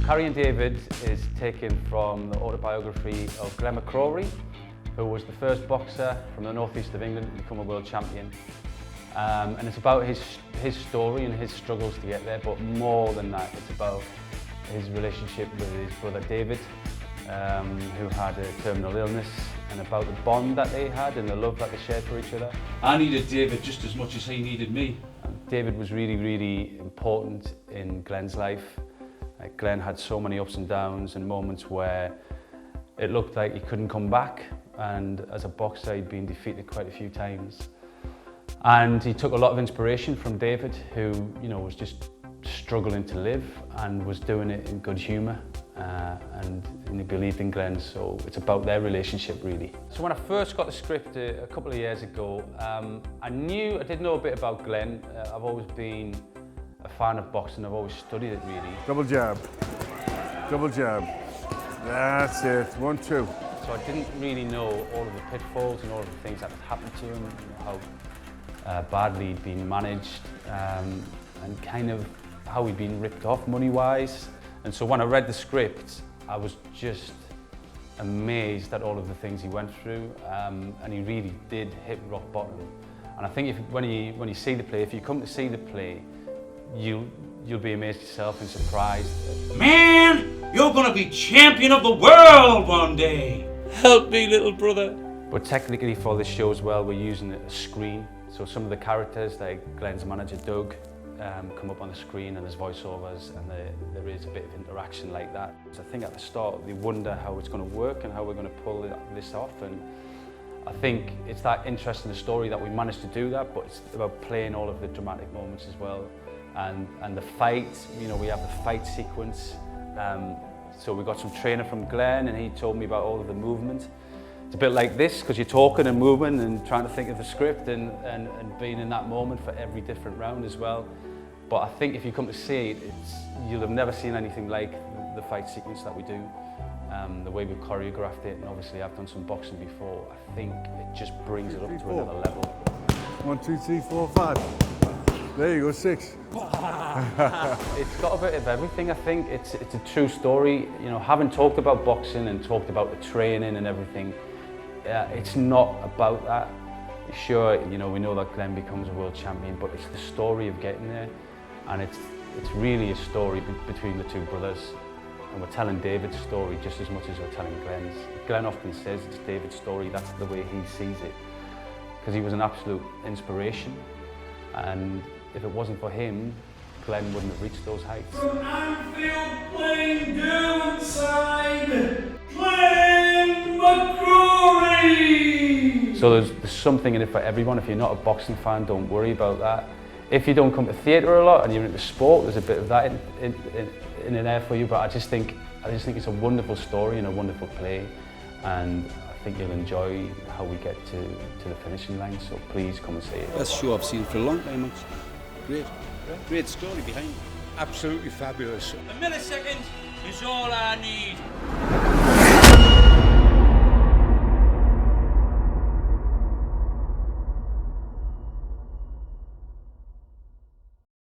Carrying David is taken from the autobiography of Glenn McCrory, who was the first boxer from the northeast of England to become a world champion. And it's about his story and his struggles to get there, but more than that, it's about his relationship with his brother David, who had a terminal illness, and about the bond that they had and the love that they shared for each other. I needed David just as much as he needed me. David was really, really important in Glenn's life. Glenn had so many ups and downs and moments where it looked like he couldn't come back, and as a boxer he'd been defeated quite a few times. And he took a lot of inspiration from David, who was just struggling to live and was doing it in good humour, and he believed in Glenn, so it's about their relationship really. So when I first got the script a couple of years ago, I did know a bit about Glenn. I've always been a fan of boxing, I've always studied it really. Double jab, that's it, 1, 2. So I didn't really know all of the pitfalls and all of the things that had happened to him, how badly he'd been managed, and kind of how he'd been ripped off money-wise. And so when I read the script, I was just amazed at all of the things he went through, and he really did hit rock bottom. And I think when you see the play, if you come to see the play, you'll be amazed yourself and surprised. Man, you're gonna be champion of the world one day. Help me, little brother. But technically for this show as well, we're using a screen. So some of the characters, like Glenn's manager Doug, come up on the screen, and there's voiceovers, and there is a bit of interaction like that. So I think at the start they wonder how it's going to work and how we're going to pull this off, and I think it's that interest in the story that we managed to do that, but it's about playing all of the dramatic moments as well. And the fight, we have the fight sequence. So we got some trainer from Glenn, and he told me about all of the movement. It's a bit like this, because you're talking and moving and trying to think of the script and being in that moment for every different round as well. But I think if you come to see it, you'll have never seen anything like the fight sequence that we do. The way we've choreographed it, and obviously I've done some boxing before, I think it just brings it up to another level. 1, 2, 3, 4, 5. There you go, 6. It's got a bit of everything, I think. It's a true story. Having talked about boxing and talked about the training and everything, it's not about that. Sure, we know that Glenn becomes a world champion, but it's the story of getting there, and it's really a story between the two brothers. And we're telling David's story just as much as we're telling Glenn's. Glenn often says it's David's story, that's the way he sees it, because he was an absolute inspiration, and if it wasn't for him, Glenn wouldn't have reached those heights. From Anfield playing Downside, Glenn McCrory! So there's something in it for everyone. If you're not a boxing fan, don't worry about that. If you don't come to theatre a lot and you're into sport, there's a bit of that in there for you. But I just think it's a wonderful story and a wonderful play, and I think you'll enjoy how we get to the finishing line. So please come and see it. Best show I've seen for a long time. Great story behind it. Absolutely fabulous. A millisecond is all I need.